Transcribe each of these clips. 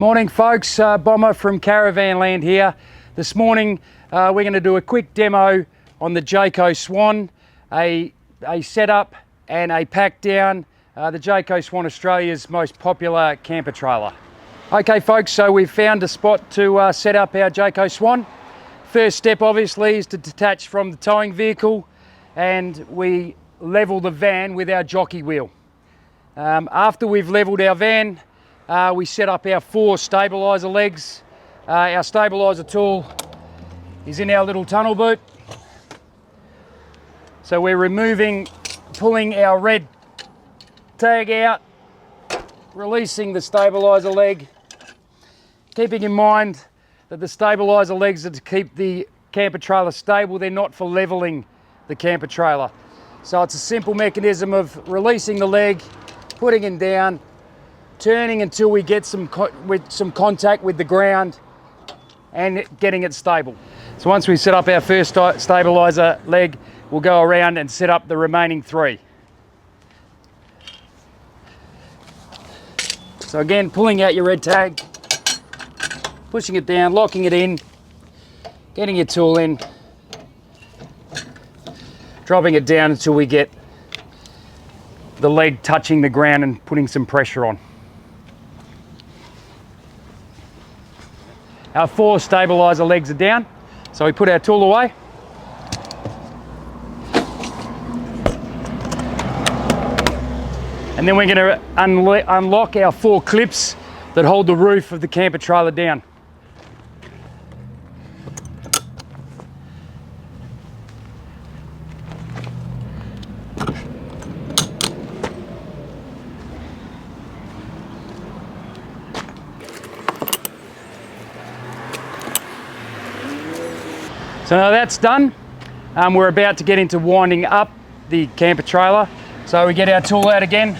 Morning folks, Bomber from Caravanland here. This morning we're going to do a quick demo on the Jayco Swan, a setup and a pack down, the Jayco Swan, Australia's most popular camper trailer. Okay folks, so we've found a spot to set up our Jayco Swan. First step obviously is to detach from the towing vehicle and we level the van with our jockey wheel. After we've leveled our van, we set up our 4 stabilizer legs. Our stabilizer tool is in our little tunnel boot. So we're pulling our red tag out, releasing the stabilizer leg, keeping in mind that the stabilizer legs are to keep the camper trailer stable. They're not for leveling the camper trailer. So it's a simple mechanism of releasing the leg, putting it down, turning until we get some contact with the ground and getting it stable. So once we set up our first stabilizer leg, we'll go around and set up the remaining 3. So again, pulling out your red tag, pushing it down, locking it in, getting your tool in, dropping it down until we get the leg touching the ground and putting some pressure on. Our 4 stabilizer legs are down, so we put our tool away. And then we're going to unlock our 4 clips that hold the roof of the camper trailer down. So now that's done, we're about to get into winding up the camper trailer. So we get our tool out again.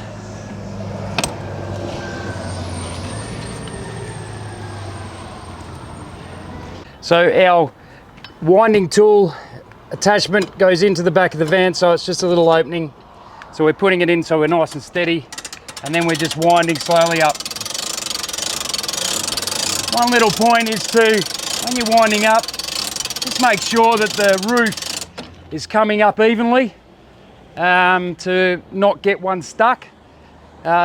So our winding tool attachment goes into the back of the van, so it's just a little opening. So we're putting it in so we're nice and steady, and then we're just winding slowly up. One little point is when you're winding up, just make sure that the roof is coming up evenly to not get one stuck.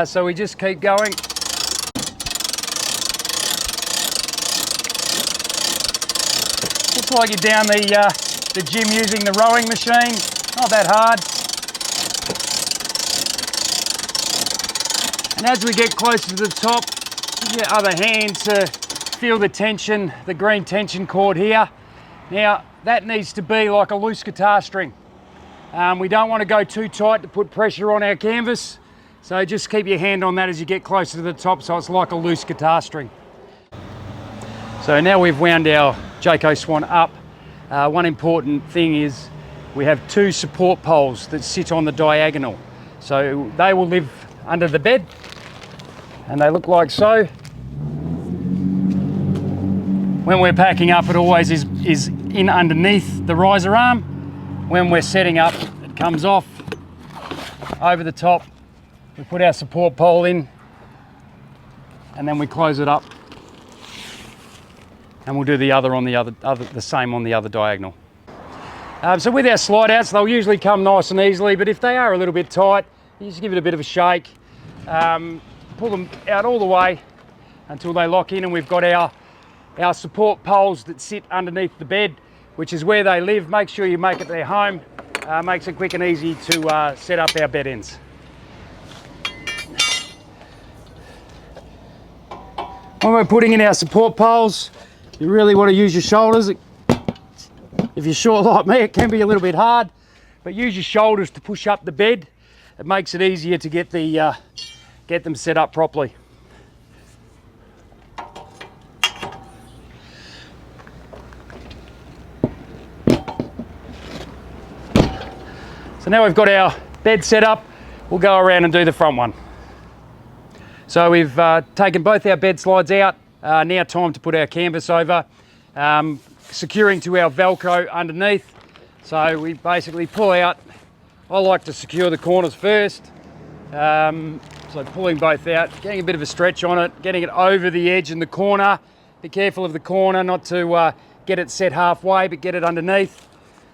So we just keep going. Looks like you're down the gym using the rowing machine. Not that hard. And as we get closer to the top, use your other hand to feel the tension, the green tension cord here. Now that needs to be like a loose guitar string. We don't want to go too tight to put pressure on our canvas, so just keep your hand on that as you get closer to the top, so it's like a loose guitar string. So now we've wound our Jayco Swan up. One important thing is we have 2 support poles that sit on the diagonal. So they will live under the bed, and they look like so. When we're packing up, it always is in underneath the riser arm. When we're setting up, it comes off over the top. We put our support pole in, and then we close it up. And we'll do the same on the other diagonal. So with our slide outs, they'll usually come nice and easily, but if they are a little bit tight, you just give it a bit of a shake. Pull them out all the way until they lock in, and we've got our support poles that sit underneath the bed, which is where they live. Make sure you make it their home. Makes it quick and easy to set up our bed ends. When we're putting in our support poles, you really want to use your shoulders. If you're short like me, it can be a little bit hard, but use your shoulders to push up the bed. It makes it easier to get them set up properly. So now we've got our bed set up, we'll go around and do the front one. So we've taken both our bed slides out. Now time to put our canvas over, securing to our Velcro underneath. So we basically pull out. I like to secure the corners first, So pulling both out, getting a bit of a stretch on it, getting it over the edge in the corner. Be careful of the corner, not to get it set halfway, but get it underneath.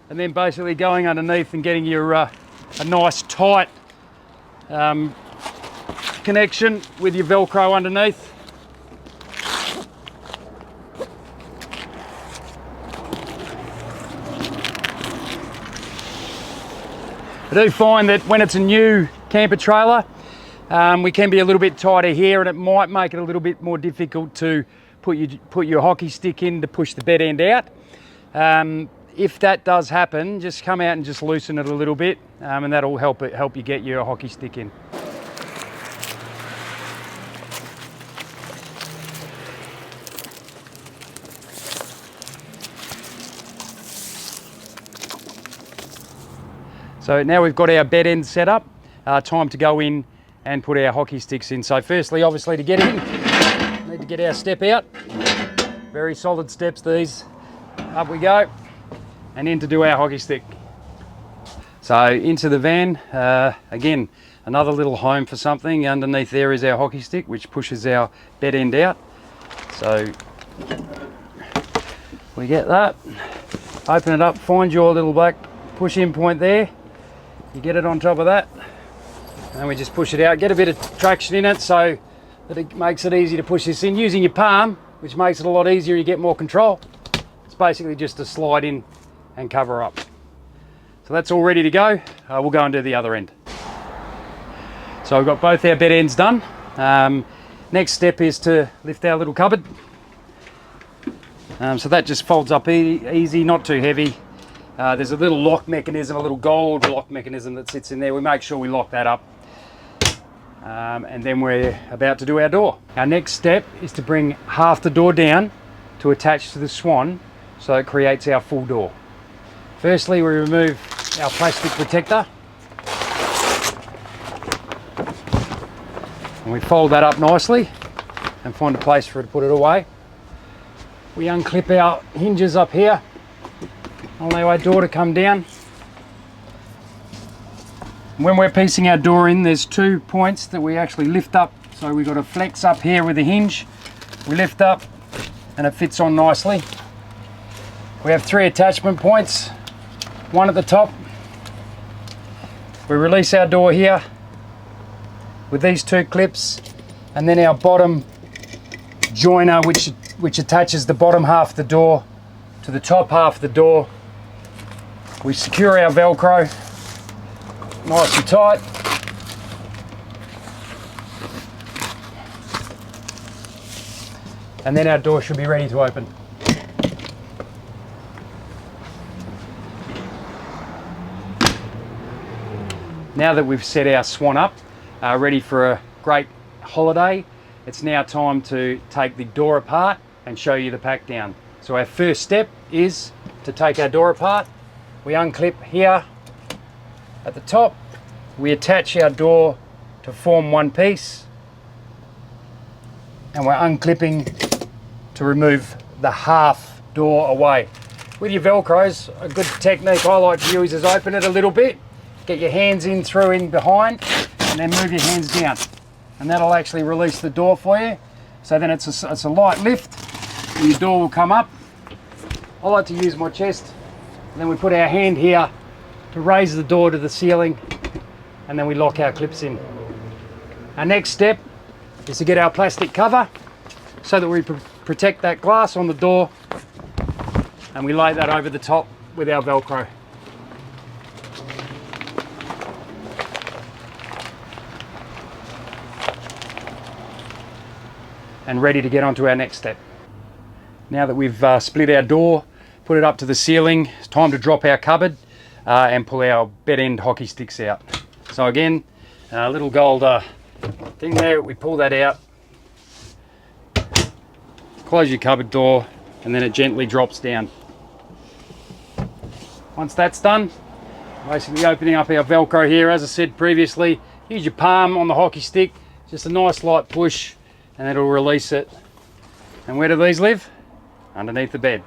And then basically going underneath and getting your a nice tight connection with your Velcro underneath. I do find that when it's a new camper trailer, we can be a little bit tighter here, and it might make it a little bit more difficult to put your hockey stick in to push the bed end out. If that does happen, just come out and just loosen it a little bit, and that'll help you get your hockey stick in. So now we've got our bed end set up, time to go in and put our hockey sticks in. So firstly, obviously to get in, we need to get our step out. Very solid steps these. Up we go, and in to do our hockey stick. So into the van, again, another little home for something. Underneath there is our hockey stick, which pushes our bed end out. So we get that, open it up, find your little black push in point there. You get it on top of that, and we just push it out. Get a bit of traction in it so that it makes it easy to push this in. Using your palm, which makes it a lot easier, you get more control. It's basically just a slide in and cover up. So that's all ready to go. We'll go and do the other end. So we've got both our bed ends done. Next step is to lift our little cupboard. So that just folds up easy, not too heavy. There's a little lock mechanism, a little gold lock mechanism that sits in there. We make sure we lock that up. And then we're about to do our door. Our next step is to bring half the door down to attach to the Swan so it creates our full door. Firstly, we remove our plastic protector. And we fold that up nicely and find a place for it to put it away. We unclip our hinges up here. Allow our door to come down. When we're piecing our door in, there's 2 points that we actually lift up. So we've got a flex up here with the hinge. We lift up and it fits on nicely. We have 3 attachment points, one at the top. We release our door here with these 2 clips, and then our bottom joiner which attaches the bottom half of the door to the top half of the door. We secure our Velcro nice and tight. And then our door should be ready to open. Now that we've set our Swan up, ready for a great holiday, it's now time to take the door apart and show you the pack down. So our first step is to take our door apart. We unclip here at the top. We attach our door to form one piece, and we're unclipping to remove the half door away. With your Velcros, a good technique I like to use is open it a little bit, get your hands in through in behind, and then move your hands down, and that'll actually release the door for you. So then it's a light lift and your door will come up. I like to use my chest, and then we put our hand here to raise the door to the ceiling, and then we lock our clips in. Our next step is to get our plastic cover so that we protect that glass on the door, and we lay that over the top with our Velcro. And ready to get onto our next step. Now that we've split our door, put it up to the ceiling, it's time to drop our cupboard and pull our bed end hockey sticks out. So again, a little gold thing there, we pull that out, close your cupboard door, and then it gently drops down. Once that's done, basically opening up our Velcro here, as I said previously, use your palm on the hockey stick, just a nice light push, and it'll release it. And where do these live? Underneath the bed.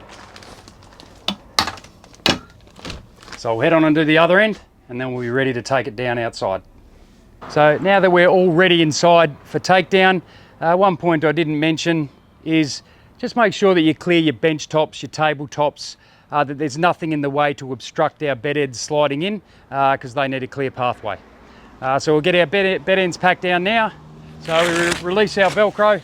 So we'll head on and do the other end, and then we'll be ready to take it down outside. So now that we're all ready inside for takedown, one point I didn't mention is just make sure that you clear your bench tops, your table tops, that there's nothing in the way to obstruct our bed ends sliding in, because they need a clear pathway. So we'll get our bed ends packed down now. So we release our Velcro.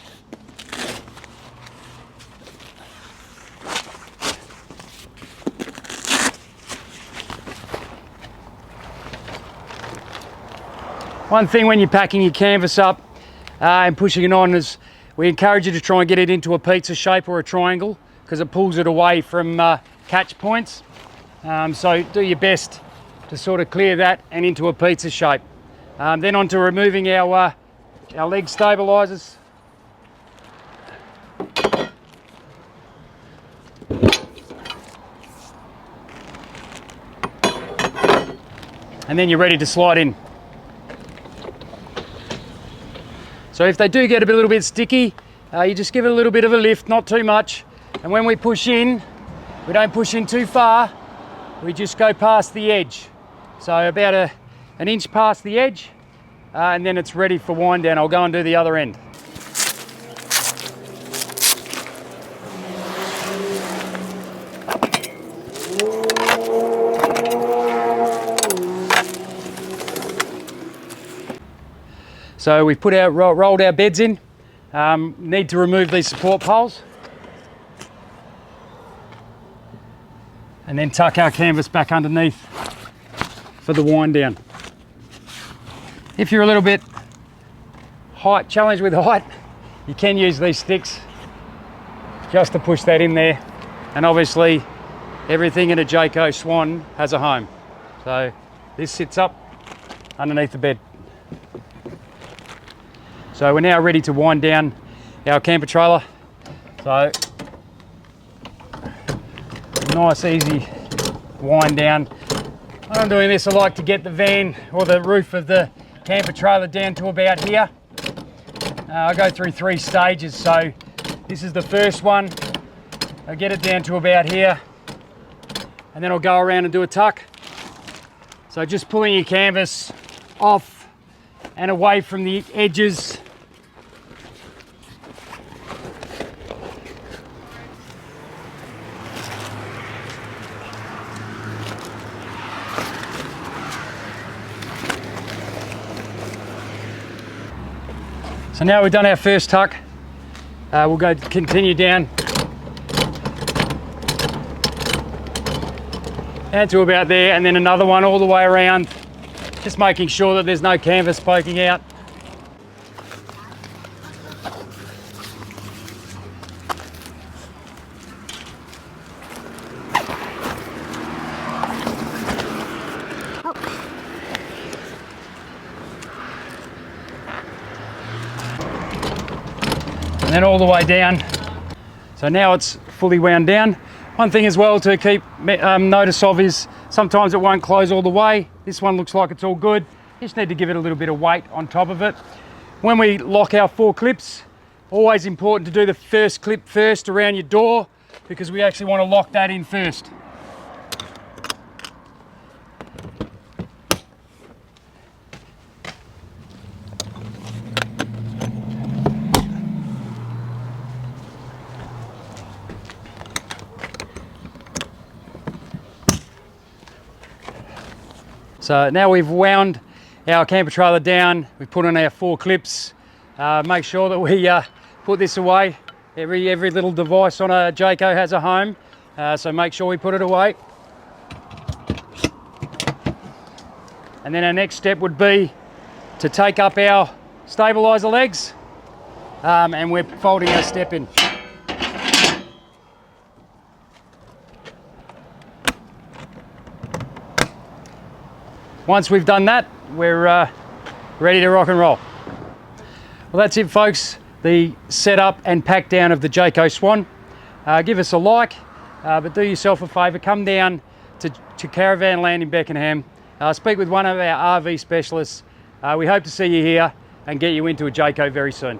One thing when you're packing your canvas up and pushing it on is we encourage you to try and get it into a pizza shape or a triangle, because it pulls it away from catch points. So do your best to sort of clear that and into a pizza shape. Then on to removing our leg stabilizers. And then you're ready to slide in. So if they do get a little bit sticky, you just give it a little bit of a lift, not too much. And when we push in, we don't push in too far, we just go past the edge. So about an inch past the edge, and then it's ready for wind down. I'll go and do the other end. So we've rolled our beds in. Need to remove these support poles. And then tuck our canvas back underneath for the wind down. If you're a little bit challenged with height, you can use these sticks just to push that in there. And obviously everything in a Jayco Swan has a home. So this sits up underneath the bed. So we're now ready to wind down our camper trailer. So nice easy wind down. When I'm doing this, I like to get the van or the roof of the camper trailer down to about here. I go through 3 stages, so this is the first one. I get it down to about here, and then I'll go around and do a tuck. So just pulling your canvas off and away from the edges. So now we've done our first tuck, we'll continue down to about there, and then another one all the way around, just making sure that there's no canvas poking out. And then all the way down. So now it's fully wound down. One thing as well to keep notice of is sometimes it won't close all the way. This one looks like it's all good. You just need to give it a little bit of weight on top of it. When we lock our 4 clips, always important to do the first clip first around your door, because we actually want to lock that in first. So now we've wound our camper trailer down, we've put on our 4 clips. Make sure that we put this away. Every little device on a Jayco has a home, so make sure we put it away. And then our next step would be to take up our stabilizer legs, and we're folding our step in. Once we've done that, we're ready to rock and roll. Well, that's it, folks. The setup and pack down of the Jayco Swan. Give us a like, but do yourself a favour, come down to Caravanland in Beckenham. Speak with one of our RV specialists. We hope to see you here and get you into a Jayco very soon.